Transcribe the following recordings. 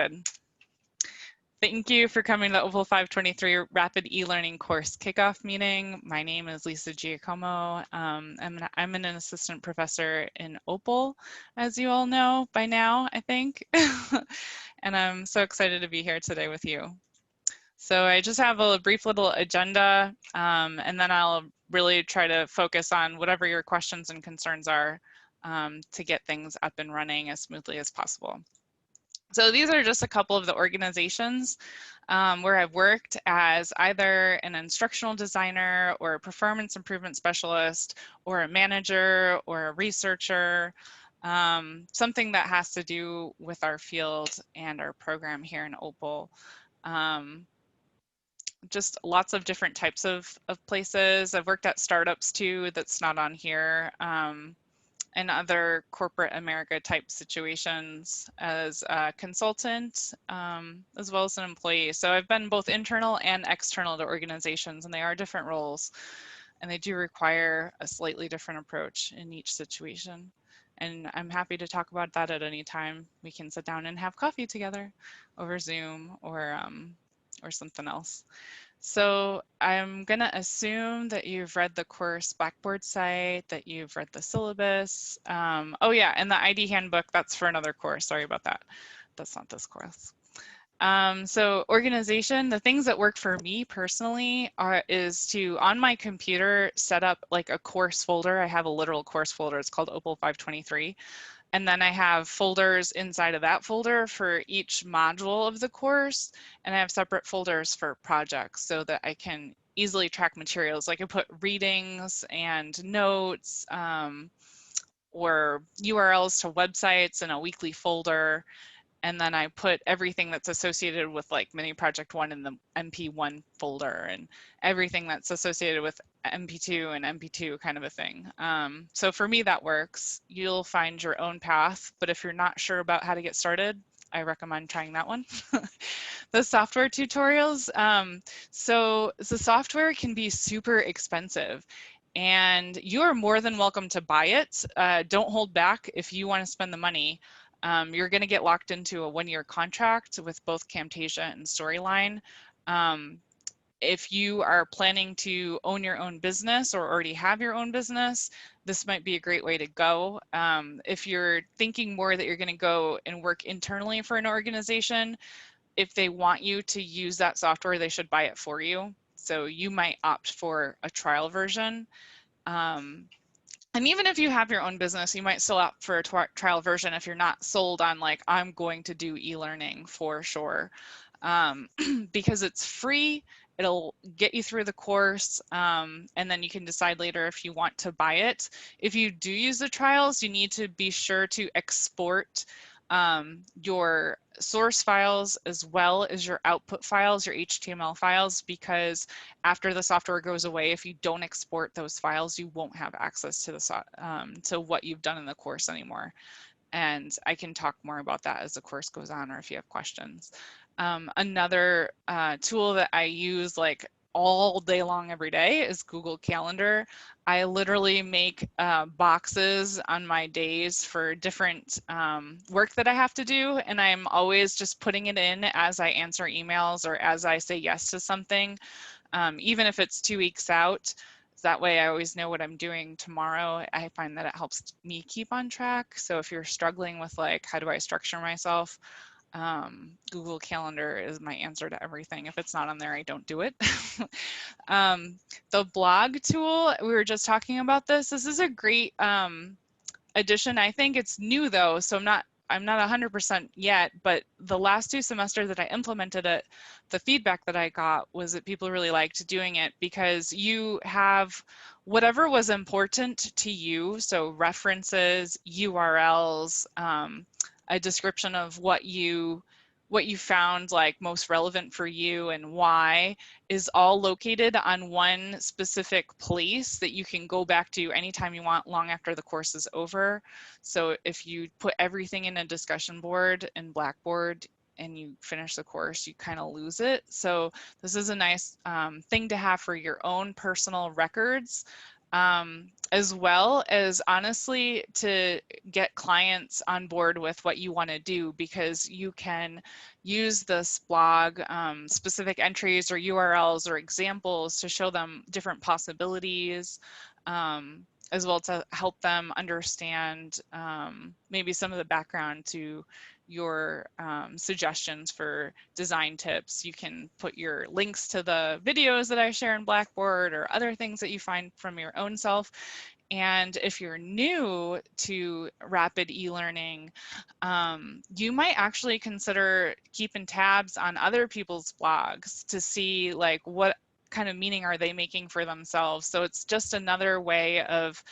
Good. Thank you for coming to the OPWL 523 Rapid E-Learning Course Kickoff meeting. My name is Lisa Giacomo. I'm an assistant professor in OPWL, as you all know by now, I think. And I'm so excited to be here today with you. So I just have a brief little agenda, and then I'll really try to focus on whatever your questions and concerns are to get things up and running as smoothly as possible. So these are just a couple of the organizations where I've worked as either an instructional designer or a performance improvement specialist or a manager or a researcher, something that has to do with our field and our program here in OPWL. Just lots of different types of places. I've worked at startups too, that's not on here. And other corporate America type situations as a consultant, as well as an employee. So I've been both internal and external to organizations, and they are different roles, and they do require a slightly different approach in each situation. And I'm happy to talk about that at any time. We can sit down and have coffee together over Zoom or something else. So I'm going to assume that you've read the course Blackboard site, that you've read the syllabus. Oh yeah, and the ID handbook, that's for another course. Sorry about that. That's not this course. So organization, the things that work for me personally is to, on my computer, set up like a course folder. I have a literal course folder. It's called OPWL 523. And then I have folders inside of that folder for each module of the course. And I have separate folders for projects so that I can easily track materials. Like I put readings and notes or URLs to websites in a weekly folder. And then I put everything that's associated with like mini project 1 in the MP1 folder and everything that's associated with MP2 and MP2 kind of a thing. So for me, that works. You'll find your own path, but if you're not sure about how to get started, I recommend trying that one. The software tutorials. So the software can be super expensive, and you are more than welcome to buy it. Don't hold back if you want to spend the money. You're going to get locked into a 1-year contract with both Camtasia and Storyline. If you are planning to own your own business or already have your own business, this might be a great way to go. If you're thinking more that you're going to go and work internally for an organization, if they want you to use that software, they should buy it for you. So you might opt for a trial version. And even if you have your own business, you might still opt for a trial version if you're not sold on like, I'm going to do e-learning for sure. Because it's free, it'll get you through the course, and then you can decide later if you want to buy it. If you do use the trials, you need to be sure to export your source files as well as your output files, your HTML files, because after the software goes away, if you don't export those files, you won't have access to the to what you've done in the course anymore. And I can talk more about that as the course goes on, or if you have questions. Another tool that I use like all day long every day is Google Calendar. I literally make boxes on my days for different work that I have to do, and I'm always just putting it in as I answer emails or as I say yes to something, even if it's 2 weeks out. That way I always know what I'm doing tomorrow. I find that it helps me keep on track. So if you're struggling with like, how do I structure myself? Google Calendar is my answer to everything. If it's not on there, I don't do it. The blog tool, we were just talking about this. This is a great addition. I think it's new though, so I'm not 100% yet, but the last 2 semesters that I implemented it, the feedback that I got was that people really liked doing it because you have whatever was important to you, so references, URLs, a description of what you found like most relevant for you and why is all located on one specific place that you can go back to anytime you want, long after the course is over. So if you put everything in a discussion board in Blackboard and you finish the course, you kind of lose it. So this is a nice thing to have for your own personal records. as well as honestly to get clients on board with what you want to do, because you can use this blog specific entries or URLs or examples to show them different possibilities, as well to help them understand maybe some of the background to your suggestions for design tips. You can put your links to the videos that I share in Blackboard or other things that you find from your own self. And if you're new to rapid e-learning, you might actually consider keeping tabs on other people's blogs to see like what kind of meaning are they making for themselves. So it's just another way of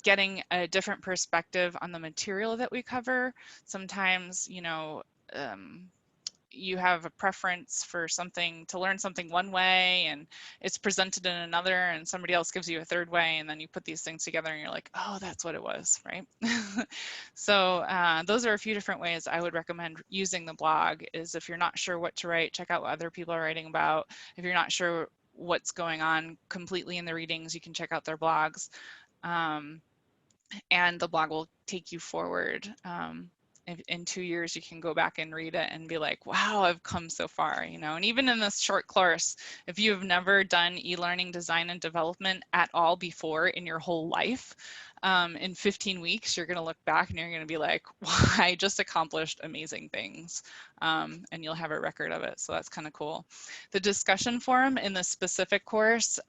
getting a different perspective on the material that we cover. Sometimes, you know, you have a preference for something to learn something one way and it's presented in another, and somebody else gives you a third way, and then you put these things together and you're like, oh, that's what it was, right? So those are a few different ways I would recommend using the blog. Is if you're not sure what to write, check out what other people are writing about. If you're not sure what's going on completely in the readings, you can check out their blogs. And the blog will take you forward. In 2 years, you can go back and read it and be like, wow, I've come so far, you know. And even in this short course, if you have never done e-learning design and development at all before in your whole life, in 15 weeks, you're going to look back and you're going to be like, wow, I just accomplished amazing things. And you'll have a record of it. So that's kind of cool. The discussion forum in the specific course,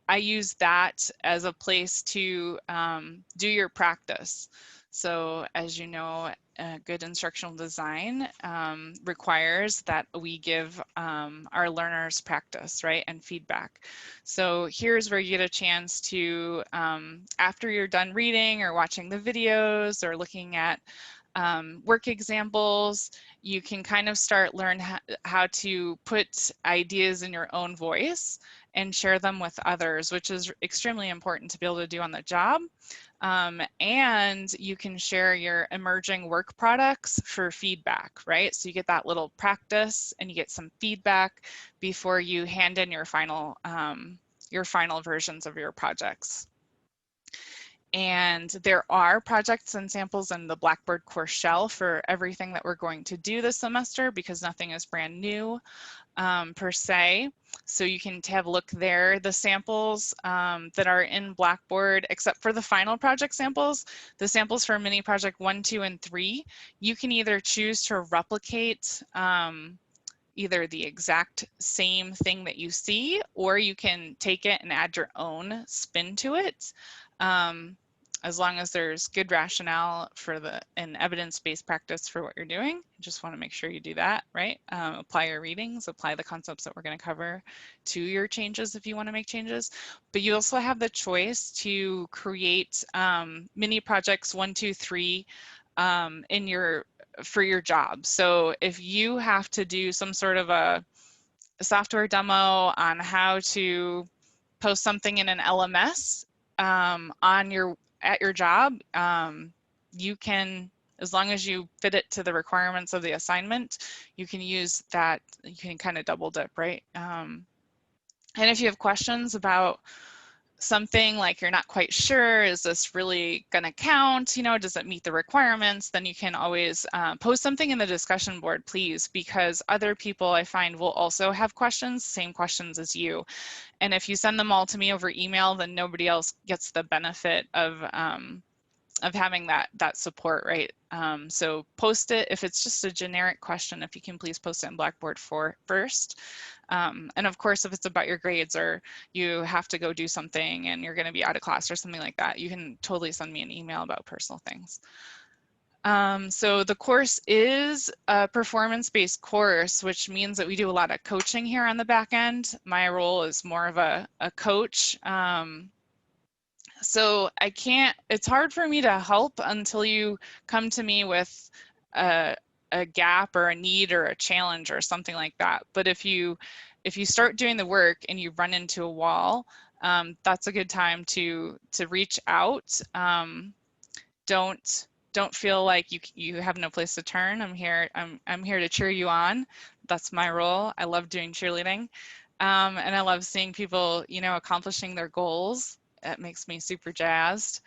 I use that as a place to do your practice. So as you know, good instructional design requires that we give our learners practice, right, and feedback. So here's where you get a chance to, after you're done reading or watching the videos or looking at work examples, you can kind of start learn how to put ideas in your own voice and share them with others, which is extremely important to be able to do on the job. And you can share your emerging work products for feedback, right? So you get that little practice and you get some feedback before you hand in your final versions of your projects. And there are projects and samples in the Blackboard course shell for everything that we're going to do this semester, because nothing is brand new per se. So you can have a look there. The samples that are in Blackboard, except for the final project samples, the samples for mini project 1, 2, and 3, you can either choose to replicate either the exact same thing that you see, or you can take it and add your own spin to it. As long as there's good rationale for and evidence-based practice for what you're doing. Just want to make sure you do that, right? Apply your readings, apply the concepts that we're going to cover to your changes if you want to make changes. But you also have the choice to create mini projects 1, 2, 3 for your job. So if you have to do some sort of a software demo on how to post something in an LMS at your job, you can, as long as you fit it to the requirements of the assignment, you can use that. You can kind of double dip, right? And if you have questions about something, like you're not quite sure, is this really going to count, you know, does it meet the requirements, then you can always post something in the discussion board, please, because other people I find will also have questions, same questions as you. And if you send them all to me over email, then nobody else gets the benefit of having that support, right? So post it. If it's just a generic question, if you can please post it in Blackboard first. And of course, if it's about your grades or you have to go do something and you're going to be out of class or something like that, you can totally send me an email about personal things. So the course is a performance-based course, which means that we do a lot of coaching here on the back end. My role is more of a coach. So it's hard for me to help until you come to me with a gap or a need or a challenge or something like that. But if you start doing the work and you run into a wall, that's a good time to reach out. Don't feel like you have no place to turn. I'm here to cheer you on. That's my role. I love doing cheerleading. And I love seeing people, you know, accomplishing their goals. It makes me super jazzed.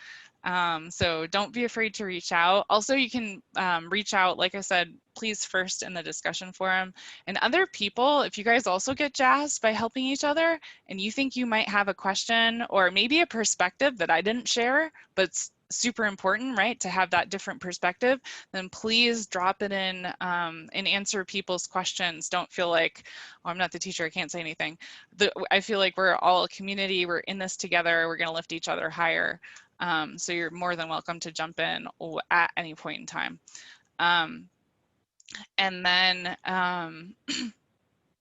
So don't be afraid to reach out. Also, you can reach out, like I said, please first in the discussion forum. And other people, if you guys also get jazzed by helping each other and you think you might have a question or maybe a perspective that I didn't share, but it's super important, right, to have that different perspective, then please drop it in and answer people's questions. Don't feel like, oh, I'm not the teacher, I can't say anything. I feel like we're all a community, we're in this together, we're gonna lift each other higher. So you're more than welcome to jump in at any point in time. And then,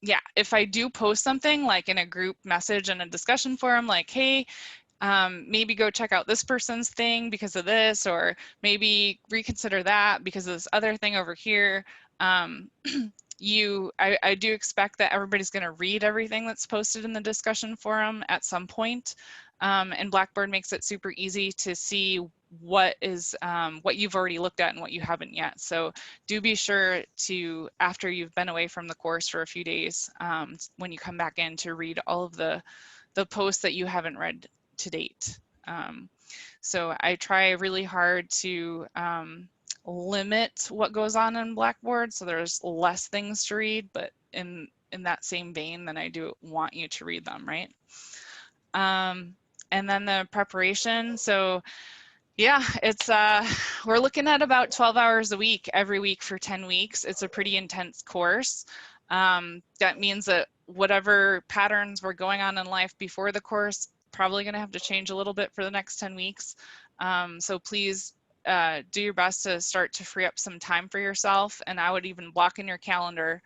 yeah, if I do post something like in a group message in a discussion forum, like, hey, maybe go check out this person's thing because of this, or maybe reconsider that because of this other thing over here. I do expect that everybody's going to read everything that's posted in the discussion forum at some point. And Blackboard makes it super easy to see what you've already looked at and what you haven't yet. So do be sure to, after you've been away from the course for a few days, when you come back in, to read all of the posts that you haven't read to date. So I try really hard to limit what goes on in Blackboard so there's less things to read, but in that same vein, then I do want you to read them, right? And then the preparation. So yeah, it's we're looking at about 12 hours a week every week for 10 weeks. It's a pretty intense course. That means that whatever patterns were going on in life before the course, probably going to have to change a little bit for the next 10 weeks. So please do your best to start to free up some time for yourself. And I would even block in your calendar,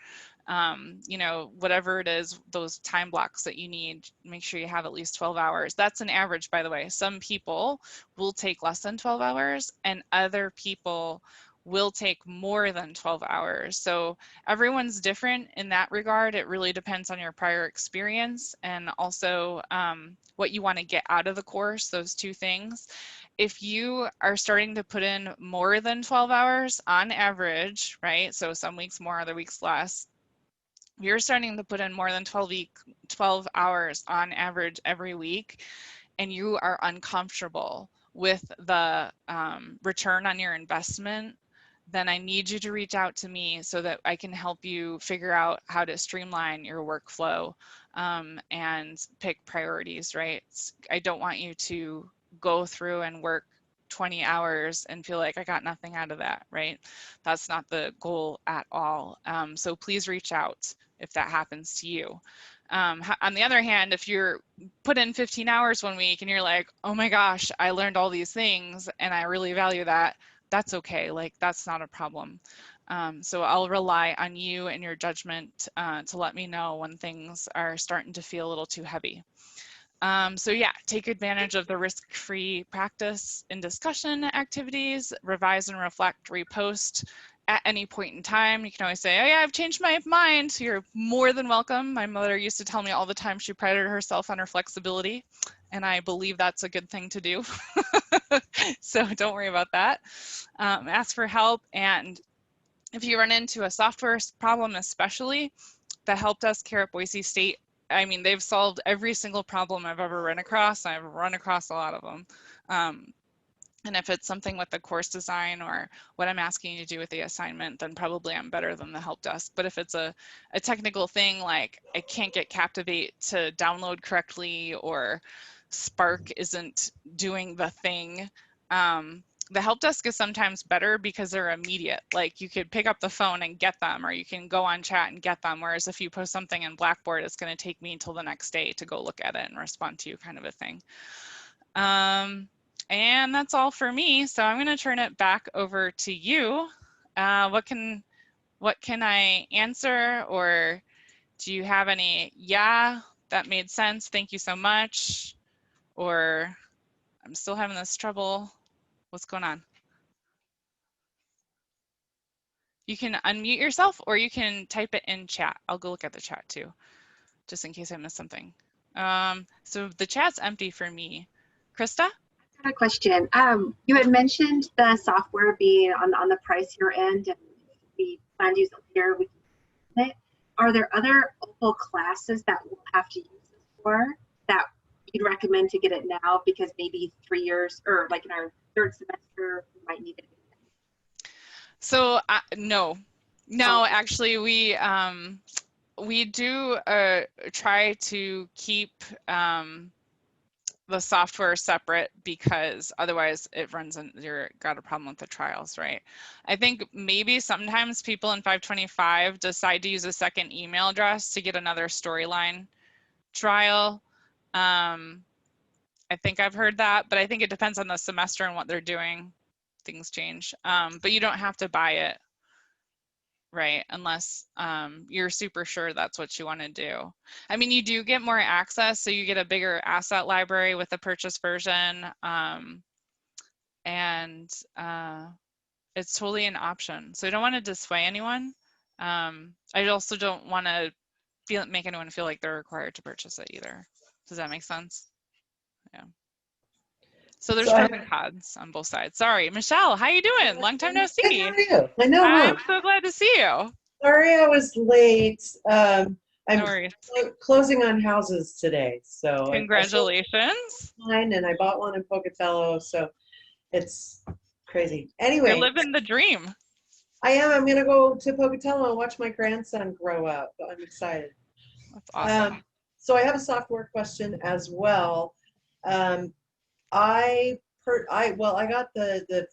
you know, whatever it is, those time blocks that you need, make sure you have at least 12 hours. That's an average, by the way. Some people will take less than 12 hours and other people will take more than 12 hours. So everyone's different in that regard. It really depends on your prior experience and also what you want to get out of the course, those two things. If you are starting to put in more than 12 hours on average, right? So some weeks more, other weeks less. You're starting to put in more than 12 hours on average every week, and you are uncomfortable with the return on your investment, then I need you to reach out to me so that I can help you figure out how to streamline your workflow and pick priorities, right? I don't want you to go through and work 20 hours and feel like I got nothing out of that, right? That's not the goal at all. So please reach out if that happens to you. On the other hand, if you're put in 15 hours one week and you're like, oh my gosh, I learned all these things and I really value that, that's okay. Like, that's not a problem. So I'll rely on you and your judgment to let me know when things are starting to feel a little too heavy. So yeah, take advantage of the risk-free practice and discussion activities, revise and reflect, repost at any point in time. You can always say, oh yeah, I've changed my mind. So you're more than welcome. My mother used to tell me all the time she prided herself on her flexibility, and I believe that's a good thing to do. So don't worry about that. Ask for help, and if you run into a software problem especially, the help desk here at Boise State, I mean, they've solved every single problem I've ever run across. I've run across a lot of them. And if it's something with the course design or what I'm asking you to do with the assignment, then probably I'm better than the help desk. But if it's a technical thing, like I can't get Captivate to download correctly or Spark isn't doing the thing, the help desk is sometimes better because they're immediate. Like you could pick up the phone and get them, or you can go on chat and get them. Whereas if you post something in Blackboard, it's going to take me until the next day to go look at it and respond to you, kind of a thing. And that's all for me. So I'm going to turn it back over to you. What can I answer, or do you have any, yeah, that made sense, thank you so much, or I'm still having this trouble, what's going on? You can unmute yourself or you can type it in chat. I'll go look at the chat too, just in case I missed something. So the chat's empty for me. Krista? I have a question. You had mentioned the software being on the pricier end, and we plan to use it later. We can use it. are there other OPWL classes that we'll have to use this for that you'd recommend to get it now because maybe 3 years or like in our third semester we might need it? So no, Oh, actually we do try to keep the software separate because otherwise it runs and you're got a problem with the trials, right? I think maybe sometimes people in 525 decide to use a second email address to get another storyline trial. I think I've heard that, but I think it depends on the semester and what they're doing. Things change, but you don't have to buy it, right? Unless you're super sure that's what you want to do. I mean, you do get more access, so you get a bigger asset library with the purchase version, and it's totally an option. So I don't want to dissuade anyone. I also don't want to make anyone feel like they're required to purchase it either. Does that make sense? Yeah. So there's pros and cons on both sides. Sorry, Michelle, how you doing? Long time no Hey, see. how are you? I know. I'm so glad to see you. Sorry I was late. I'm No worries. closing on houses today, so Congratulations. mine, and I bought one in Pocatello, so it's crazy. You're Anyway, living the dream. I am. I'm gonna go to Pocatello and watch my grandson grow up. I'm excited. That's awesome. So I have a software question as well. I got the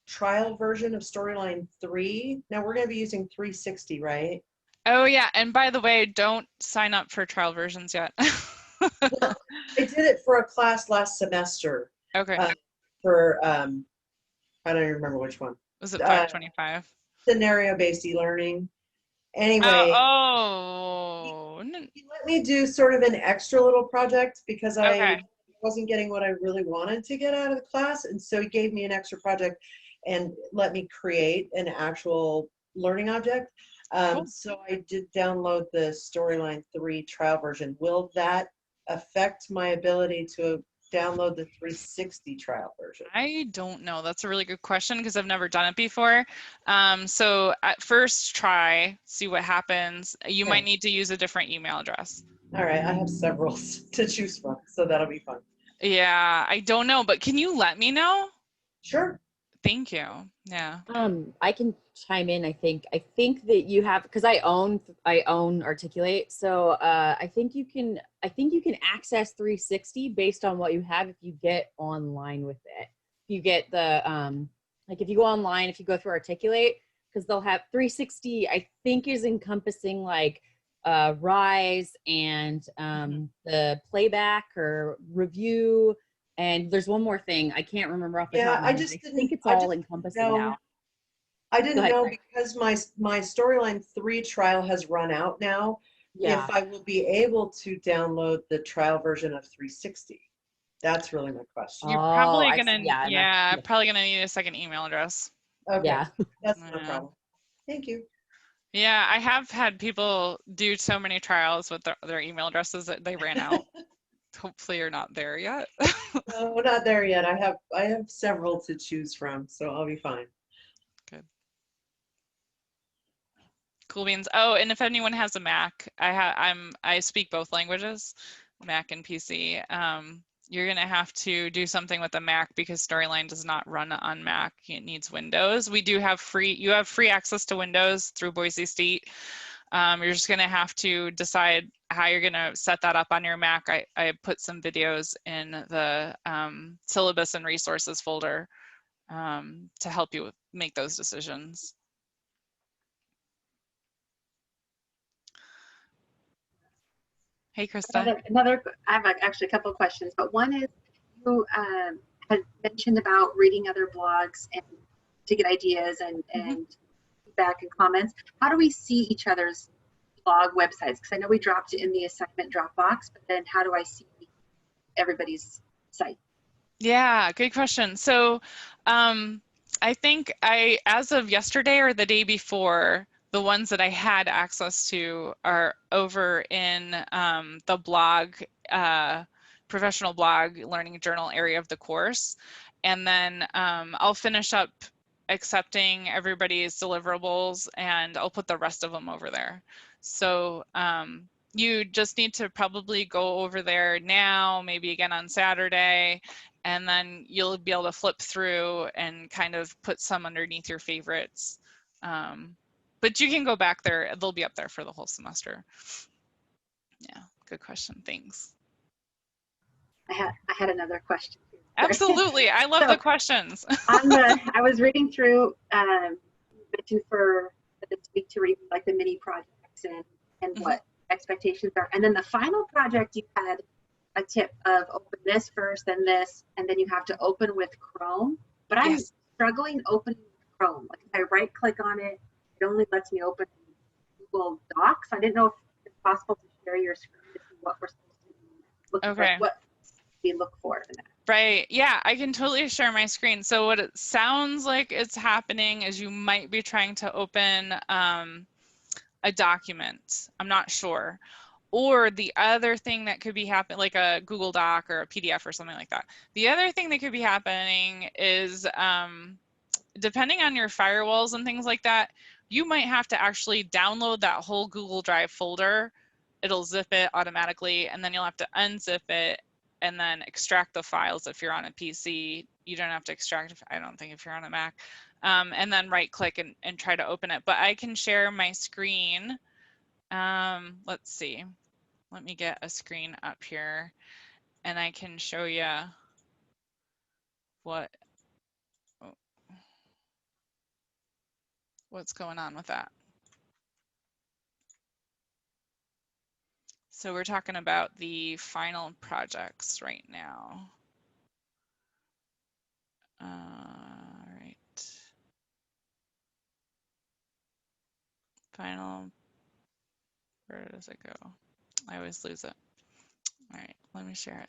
trial version of Storyline 3. Now we're going to be using 360, right? Oh yeah, and by the way, don't sign up for trial versions yet. Well, I did it for a class last semester. Okay. For I don't even remember which one. Was it 525? Scenario-based e-learning. Anyway, he let me do sort of an extra little project because I wasn't getting what I really wanted to get out of the class, and so he gave me an extra project and let me create an actual learning object. Cool. So I did download the Storyline 3 trial version. Will that affect my ability to download the 360 trial version? I don't know. That's a really good question because I've never done it before. So at first try, see what happens. You might need to use a different email address. All right, I have several to choose from, so that'll be fun. Yeah, I don't know, but can you let me know? Sure. Thank you. Yeah. I can chime in. I think that you have, because I own Articulate, so I think you can access 360 based on what you have if you get online with it. If you get the like if you go online, if you go through Articulate, because they'll have 360. I think is encompassing like Rise and the playback or review. And there's one more thing I can't remember off the top of my head. I think it's all encompassing now. I didn't know because my Storyline 3 trial has run out now. Yeah. If I will be able to download the trial version of 360. That's really my question. You're probably gonna probably gonna need a second email address. Okay. Yeah. That's no problem. Thank you. Yeah, I have had people do so many trials with their email addresses that they ran out. Hopefully you're not there yet. No, not there yet. I have several to choose from, so I'll be fine. Good. Cool beans. Oh, and if anyone has a Mac, I speak both languages, Mac and PC. You're gonna have to do something with the Mac because Storyline does not run on Mac. It needs Windows. You have free access to Windows through Boise State. You're just gonna have to decide how you're gonna set that up on your Mac. I put some videos in the syllabus and resources folder to help you make those decisions. Hey, Krista. I have actually a couple of questions, but one is you had mentioned about reading other blogs and to get ideas and feedback and comments. How do we see each other's blog websites? Because I know we dropped it in the assignment Dropbox, but then how do I see everybody's site? Yeah, good question. So I think as of yesterday or the day before, the ones that I had access to are over in the blog, professional blog learning journal area of the course. And then I'll finish up accepting everybody's deliverables, and I'll put the rest of them over there. So you just need to probably go over there now, maybe again on Saturday, and then you'll be able to flip through and kind of put some underneath your favorites. But you can go back there. They'll be up there for the whole semester. Yeah, good question. Thanks. I had another question. Absolutely. I love the questions. I was reading through, mentioned for this week to read like the mini projects and what expectations are. And then the final project, you had a tip of open this first, then this, and then you have to open with Chrome. But I'm struggling opening Chrome. Like if I right click on it, it only lets me open Google Docs. I didn't know if it's possible to share your screen to see what we're supposed to look for, what we look for in that. Right. Yeah, I can totally share my screen. So what it sounds like it's happening is you might be trying to open a document. I'm not sure. Or the other thing that could be happening, like a Google Doc or a PDF or something like that. The other thing that could be happening is, depending on your firewalls and things like that, you might have to actually download that whole Google Drive folder. It'll zip it automatically, and then you'll have to unzip it and then extract the files if you're on a PC. You don't have to extract, I don't think, if you're on a Mac. And then right click and try to open it. But I can share my screen. Let's see. Let me get a screen up here and I can show you what's going on with that. So we're talking about the final projects right now. All right. Final, where does it go? I always lose it. All right, let me share it.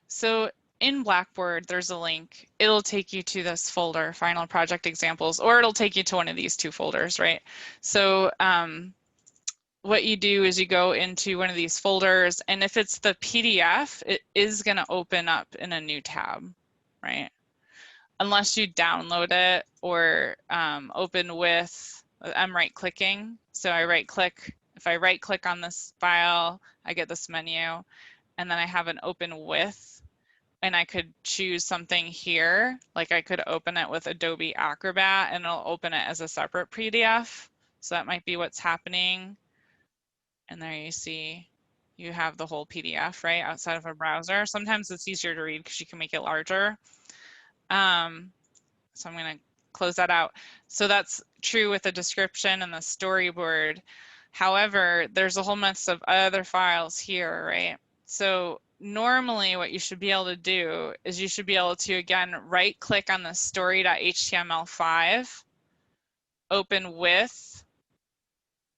So in Blackboard, there's a link. It'll take you to this folder, Final Project Examples, or it'll take you to one of these two folders, right? So what you do is you go into one of these folders, and if it's the PDF, it is going to open up in a new tab, right? Unless you download it or open with, I'm right clicking. So I right click, if I right click on this file, I get this menu, and then I have an open with, and I could choose something here, like I could open it with Adobe Acrobat and it'll open it as a separate PDF. So that might be what's happening. And there you see, you have the whole PDF, right, outside of a browser. Sometimes it's easier to read because you can make it larger. So I'm going to close that out. So that's true with the description and the storyboard. However, there's a whole mess of other files here, right? So normally what you should be able to do is you should be able to, again, right click on the story.html5, open with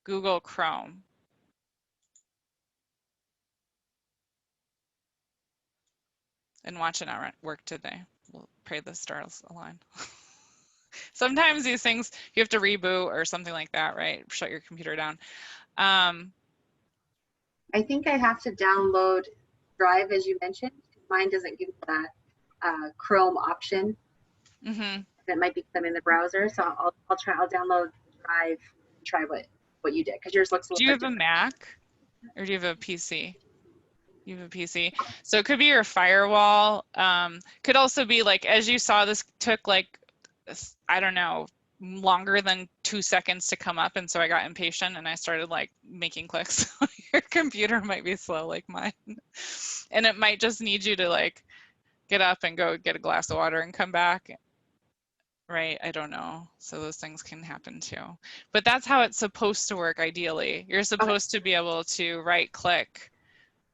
Google Chrome. And watch it not work today. We'll pray the stars align. Sometimes these things, you have to reboot or something like that, right? Shut your computer down. I think I have to download Drive, as you mentioned. Mine doesn't give that Chrome option. That might be because I'm in the browser. So I'll download Drive and try what you did, because yours looks a little bit different. Do you have a Mac or do you have a PC? You have a PC. So it could be your firewall. Could also be like, as you saw, this took like, I don't know, longer than 2 seconds to come up. And so I got impatient and I started like making clicks. Your computer might be slow like mine. And it might just need you to like get up and go get a glass of water and come back. Right, I don't know. So those things can happen too. But that's how it's supposed to work ideally. You're supposed to be able to right click.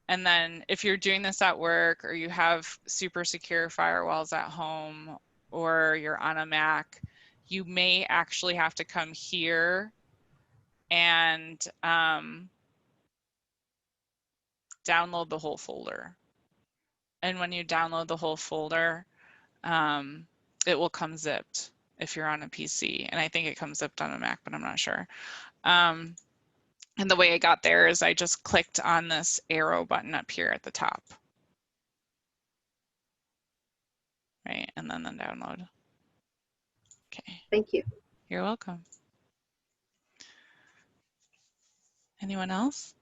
And then if you're doing this at work or you have super secure firewalls at home or you're on a Mac, you may actually have to come here and download the whole folder. And when you download the whole folder, it will come zipped if you're on a PC. And I think it comes zipped on a Mac, but I'm not sure. And the way I got there is I just clicked on this arrow button up here at the top. Right, and then download. Okay. Thank you. You're welcome. Anyone else?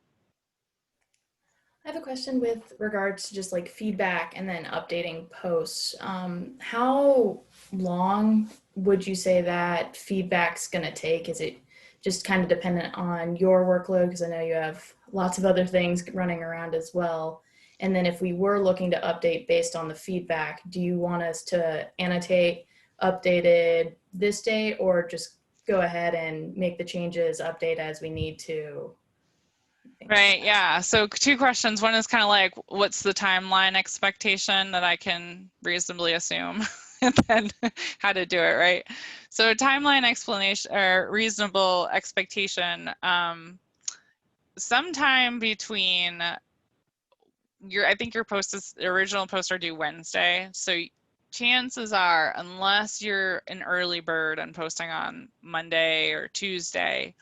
I have a question with regards to just like feedback and then updating posts. How long would you say that feedback's going to take? Is it just kind of dependent on your workload? Because I know you have lots of other things running around as well. And then if we were looking to update based on the feedback, do you want us to annotate updated this date, or just go ahead and make the changes, update as we need to? Right, yeah. So 2 questions. One is kind of like, what's the timeline expectation that I can reasonably assume? And then how to do it, right? So timeline explanation or reasonable expectation, sometime between I think your original posts are due Wednesday. So chances are, unless you're an early bird and posting on Monday or Tuesday,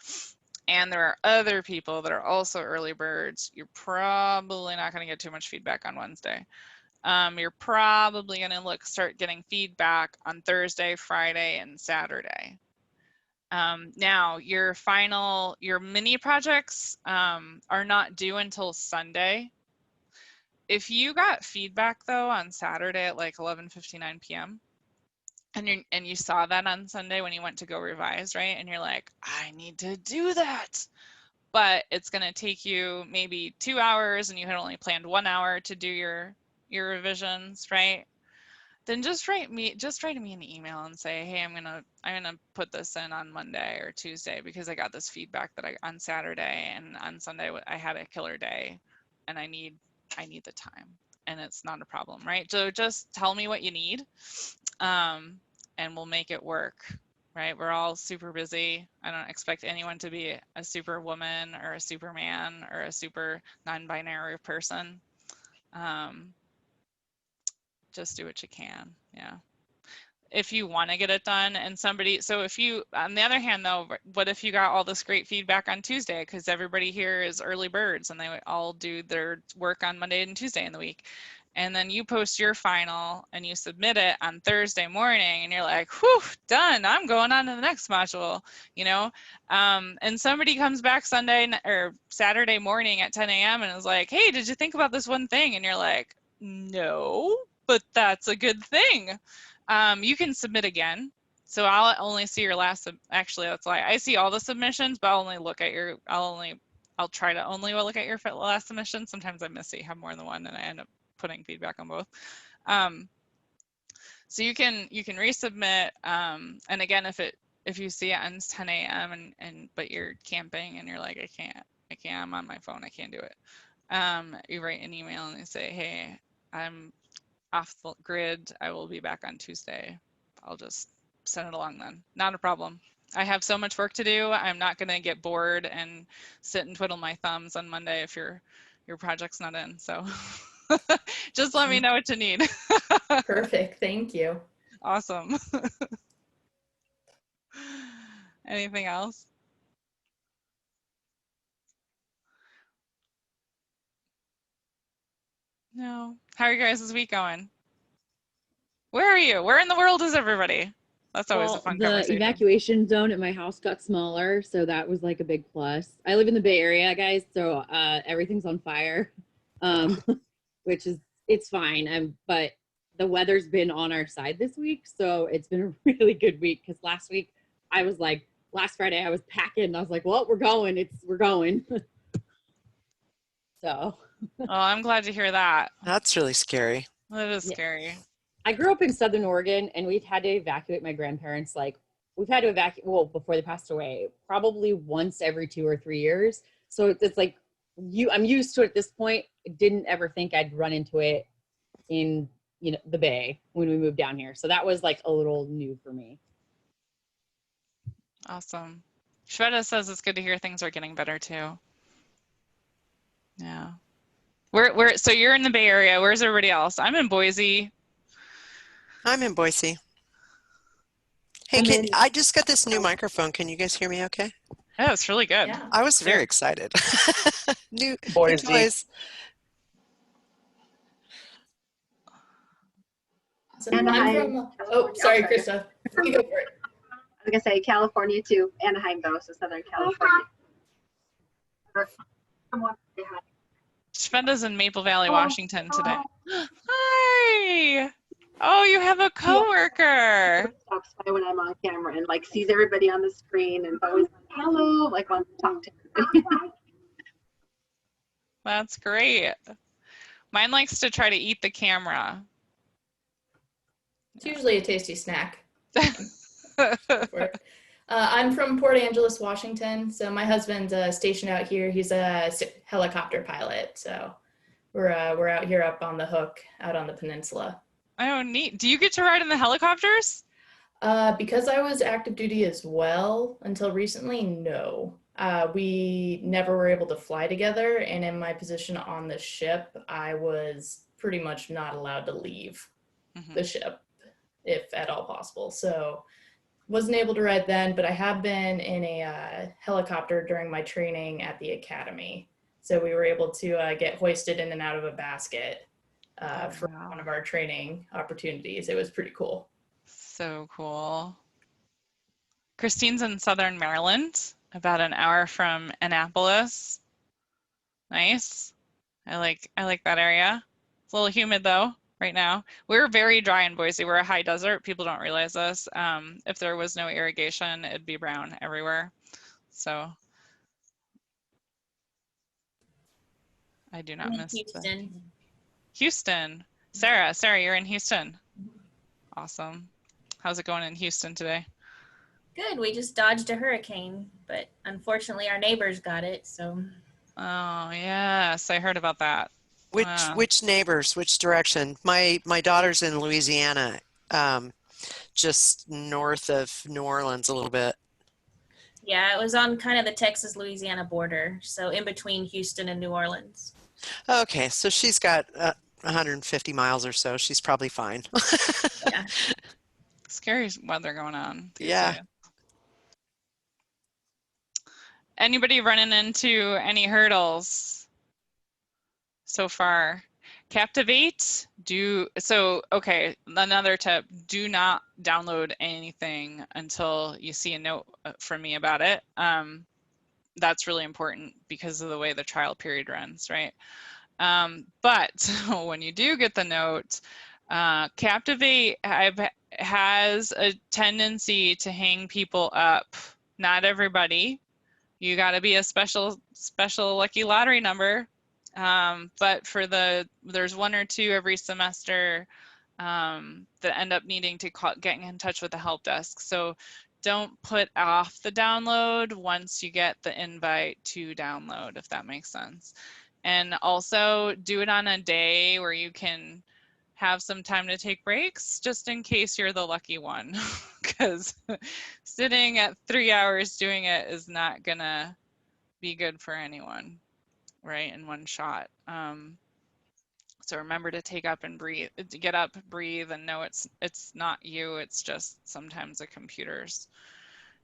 and there are other people that are also early birds, you're probably not going to get too much feedback on Wednesday. You're probably going to start getting feedback on Thursday, Friday, and Saturday. Now, your mini projects are not due until Sunday. If you got feedback though on Saturday at like 11:59 p.m. and you saw that on Sunday when you went to go revise, right? And you're like, I need to do that, but it's going to take you maybe 2 hours and you had only planned 1 hour to do your revisions, right? Then just write me an email and say, hey, I'm gonna put this in on Monday or Tuesday because I got this feedback that on Saturday, and on Sunday I had a killer day and I need the time, and it's not a problem, right? So just tell me what you need, and we'll make it work, right? We're all super busy. I don't expect anyone to be a super woman or a superman or a super non-binary person. Just do what you can, yeah. If you want to get it done and so if you, on the other hand though, what if you got all this great feedback on Tuesday, because everybody here is early birds and they all do their work on Monday and Tuesday in the week, and then you post your final and you submit it on Thursday morning and you're like, whew, done, I'm going on to the next module, you know? And somebody comes back Sunday or Saturday morning at 10 a.m. and is like, hey, did you think about this one thing? And you're like, no, but that's a good thing. You can submit again. So I'll only see your last, actually that's why I see all the submissions, but I'll only look at I'll try to only look at your last submission. Sometimes I miss it, you have more than one and I end up putting feedback on both. So you can resubmit, and again, if you see it ends 10 a.m. but you're camping and you're like, I can't, I'm on my phone, I can't do it. You write an email and you say, hey, I'm off the grid, I will be back on Tuesday. I'll just send it along then. Not a problem. I have so much work to do. I'm not going to get bored and sit and twiddle my thumbs on Monday if your project's not in. So just let me know what you need. Perfect. Thank you. Awesome. Anything else? No. How are you guys this week going? Where are you? Where in the world is everybody? That's always a fun conversation. The evacuation zone at my house got smaller, so that was like a big plus. I live in the Bay Area, guys, so everything's on fire, which is, it's fine. But the weather's been on our side this week, so it's been a really good week. Because last week I was like, last Friday I was packing, and I was like, well, we're going. We're going. So. Well, I'm glad to hear that. That's really scary. That is scary. I grew up in Southern Oregon, and we've had to evacuate my grandparents. Like, we've had to evacuate, well, before they passed away, probably once every 2 or 3 years. So it's like, I'm used to it at this point. I didn't ever think I'd run into it in, the Bay when we moved down here. So that was like a little new for me. Awesome. Shweta says it's good to hear things are getting better too. Yeah. So you're in the Bay Area. Where's everybody else? I'm in Boise. I'm in Boise. Hey, I just got this new microphone. Can you guys hear me okay? Yeah, it's really good. Yeah. I was very Sure. excited. New Boise. toys. So Anaheim, I'm from, California. sorry, Krista. You go for it. I was gonna say California too. Anaheim though, so Southern California. Someone say hi. Shvenda's in Maple Valley, Hello. Washington today. Hi. Oh, you have a coworker. Stops by when I'm on camera and like sees everybody on the screen and always hello, like wants to talk to everybody. That's great. Mine likes to try to eat the camera. It's usually a tasty snack. For it. I'm from Port Angeles, Washington. So my husband's stationed out here. He's a helicopter pilot. So we're out here up on the Hook, out on the peninsula. Oh, neat. Do you get to ride in the helicopters? Because I was active duty as well until recently, no. We never were able to fly together, and in my position on the ship, I was pretty much not allowed to leave the ship, if at all possible. So wasn't able to ride then, but I have been in a helicopter during my training at the academy. So we were able to get hoisted in and out of a basket for one of our training opportunities. It was pretty cool. So cool. Christine's in Southern Maryland, about an hour from Annapolis. Nice. I like that area. It's a little humid though right now. We're very dry in Boise. We're a high desert. People don't realize this. If there was no irrigation, it'd be brown everywhere. So I do not miss Houston. Houston. Sarah, you're in Houston. Awesome. How's it going in Houston today? Good. We just dodged a hurricane, but unfortunately our neighbors got it, so. Oh, yes, I heard about that. Which neighbors? Which direction? My daughter's in Louisiana, just north of New Orleans a little bit. Yeah, it was on kind of the Texas-Louisiana border, so in between Houston and New Orleans. Okay, so she's got 150 miles or so. She's probably fine. Yeah. Scary weather going on. Yeah. Anybody running into any hurdles so far? Captivate, okay, another tip, do not download anything until you see a note from me about it. That's really important because of the way the trial period runs, right? But when you do get the note, Captivate has a tendency to hang people up. Not everybody. You got to be a special lucky lottery number. But there's one or two every semester that end up needing to get in touch with the help desk. So don't put off the download once you get the invite to download, if that makes sense. And also do it on a day where you can have some time to take breaks, just in case you're the lucky one, because sitting at 3 hours doing it is not gonna be good for anyone, right, in one shot. So remember to take up and breathe, to get up, breathe, and know it's not you, it's just sometimes the computers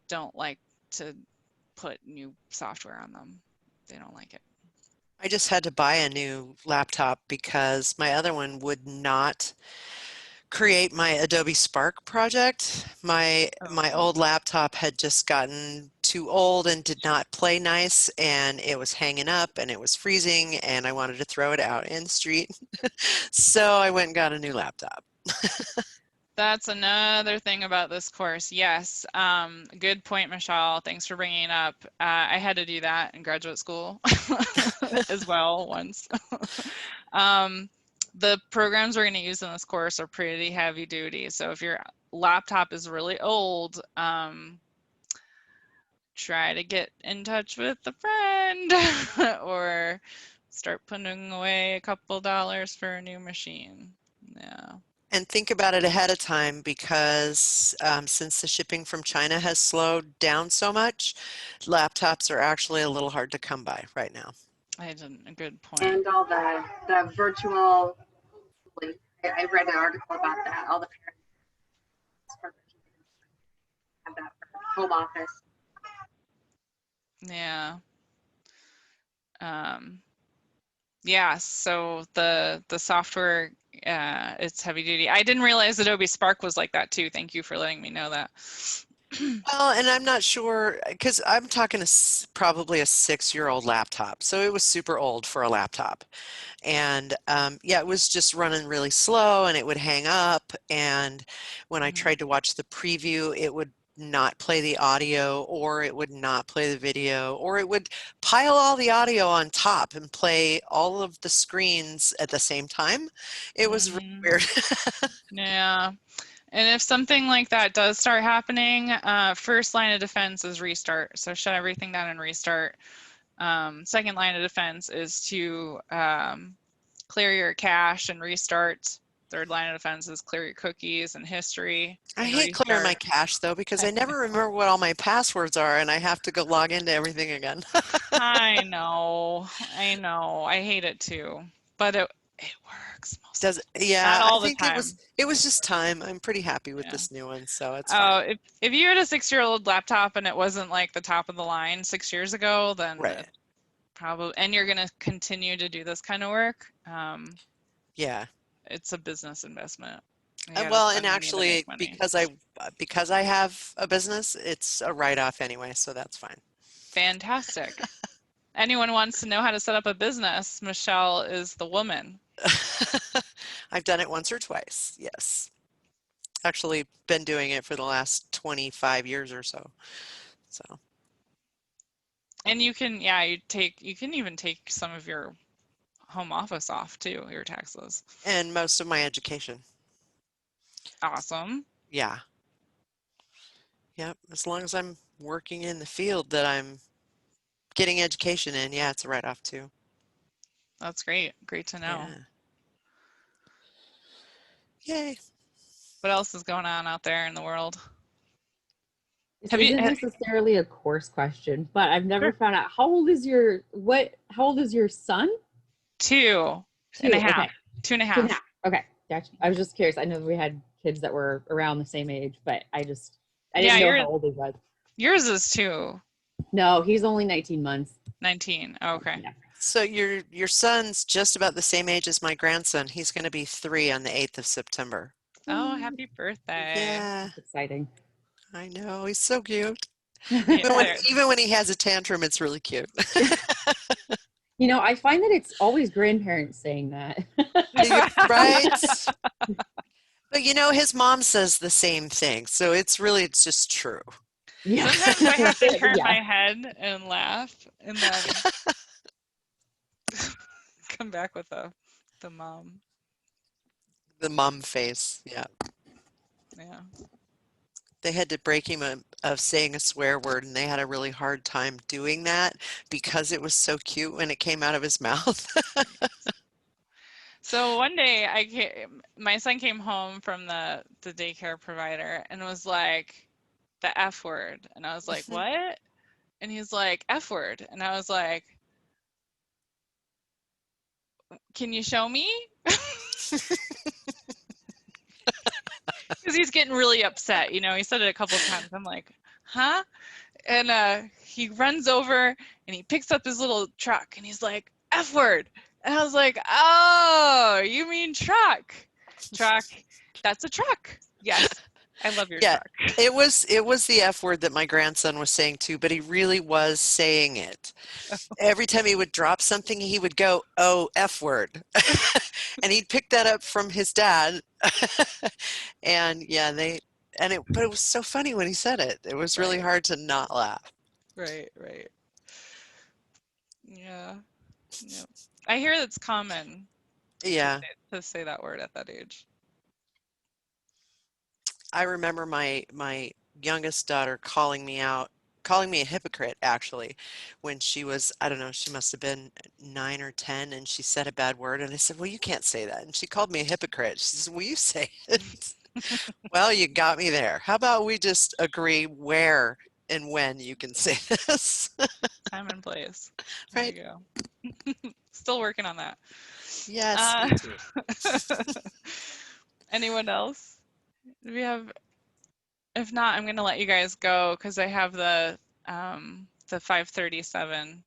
don't like to put new software on them. They don't like it. I just had to buy a new laptop because my other one would not create my Adobe Spark project. My old laptop had just gotten too old and did not play nice, and it was hanging up and it was freezing, and I wanted to throw it out in the street. So I went and got a new laptop. That's another thing about this course. Yes, good point, Michelle. Thanks for bringing it up. I had to do that in graduate school as well once. The programs we're going to use in this course are pretty heavy duty. So if your laptop is really old, try to get in touch with a friend or start putting away a couple dollars for a new machine. Yeah. And think about it ahead of time because since the shipping from China has slowed down so much, laptops are actually a little hard to come by right now. I had a good point. And all the virtual, I read an article about that. All the parents have that for home office. Yeah. Yeah, so the software, it's heavy duty. I didn't realize Adobe Spark was like that too. Thank you for letting me know that. Well, and I'm not sure because I'm talking probably a 6-year-old laptop, so it was super old for a laptop. And yeah, it was just running really slow and it would hang up. And when I tried to watch the preview, it would not play the audio, or it would not play the video, or it would pile all the audio on top and play all of the screens at the same time. It was really weird. Yeah. And if something like that does start happening, first line of defense is restart. So shut everything down and restart. Second line of defense is to clear your cache and restart. Third line of defense is clear your cookies and history. I And hate clearing my restart. cache though, because I never remember what all my passwords are and I have to go log into everything again. I know, I hate it too, but it works most of Does the it? time. Yeah, Not I all the think time. it was just time. I'm pretty happy with Yeah. this new one, so it's Oh, fine. if you had a 6-year-old laptop and it wasn't like the top of the line 6 years ago, then Right. probably, and you're gonna continue to do this kind of work, Yeah. it's a business investment. You gotta Well, and spend money to make actually, money. because I have a business, it's a write-off anyway, so that's fine. Fantastic. Anyone wants to know how to set up a business, Michelle is the woman. I've done it once or twice, yes. Actually, been doing it for the last 25 years or so. So. And you can, yeah, you can even take some of your home office off too, your taxes. And most of my education. Awesome. Yeah. Yep. As long as I'm working in the field that I'm getting education in, yeah, it's a write-off too. That's great. Great to know. Yeah. Yay. What else is going on out there in the world? This isn't necessarily a course question, but I've never found out how old is your son? 2 and a half. Okay. 2.5. Okay, gotcha. I was just curious. I know we had kids that were around the same age, but I didn't Yeah, know how old he was. Yours is 2. No, he's only 19 months. 19. Oh, okay. Yeah. So your son's just about the same age as my grandson. He's going to be 3 on the 8th of September. Oh, happy birthday. Yeah. That's exciting. I know. He's so cute. Yeah. Even when he has a tantrum, it's really cute. You know, I find that it's always grandparents saying that. Right? But you know, his mom says the same thing. So it's just true. Yeah. Sometimes I have to turn my head and laugh and then come back with the mom. The mom face. Yeah. Yeah. They had to break him of saying a swear word, and they had a really hard time doing that because it was so cute when it came out of his mouth. So one day my son came home from the daycare provider and was like, the F word. And I was like, what? And he's like, F word. And I was like, can you show me? Because he's getting really upset. You know, he said it a couple of times. I'm like, huh? And he runs over and he picks up his little truck and he's like, F word. And I was like, oh, you mean truck? Truck. That's a truck. Yes. I love your truck. It was the F word that my grandson was saying too, but he really was saying it. Every time he would drop something, he would go, oh, F word. And he'd pick that up from his dad. And yeah, but it was so funny when he said it. It was really hard to not laugh. Right. Yeah. Yep. I hear it's common. Yeah. To say that word at that age. I remember my youngest daughter calling me a hypocrite actually, when she was, I don't know, she must have been 9 or 10, and she said a bad word, and I said, well, you can't say that. And she called me a hypocrite. She said, will you say it? Well, you got me there. How about we just agree where and when you can say this? Time and place. Right. There you go. Still working on that. Yes, me too. Anyone else? Do we have? If not, I'm going to let you guys go because I have the the 5:37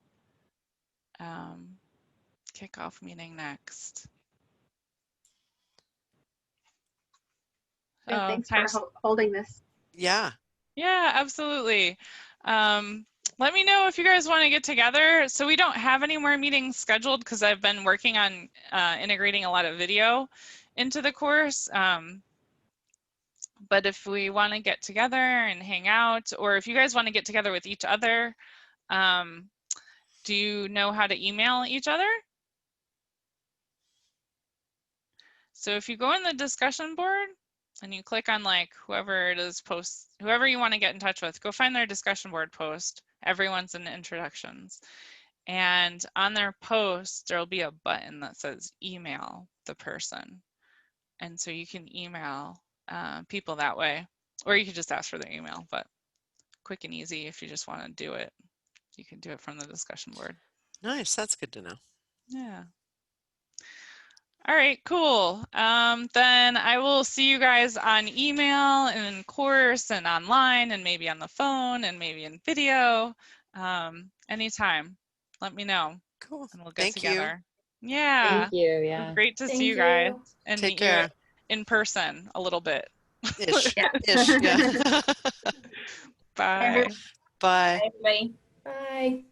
kickoff meeting next. Good, Oh, thanks for holding this. Yeah. yeah, absolutely. Let me know if you guys want to get together. So we don't have any more meetings scheduled because I've been working on integrating a lot of video into the course. But if we want to get together and hang out, or if you guys want to get together with each other, do you know how to email each other? So if you go in the discussion board and you click on like whoever it is posts, whoever you want to get in touch with, go find their discussion board post. Everyone's in introductions. And on their post, there'll be a button that says email the person. And so you can email people that way, or you could just ask for their email, but quick and easy if you just want to do it. You can do it from the discussion board. Nice. That's good to know. Yeah. All right, cool. Then I will see you guys on email and in course and online and maybe on the phone and maybe in video. Anytime. Let me know. Cool. And we'll get Thank you. together. Yeah. Thank you. It was Yeah. great to Thank see you guys you. and Take meet you care. in person a little bit. Ish. Yeah. Ish. Yeah. Bye. Bye. Bye, everybody. Bye.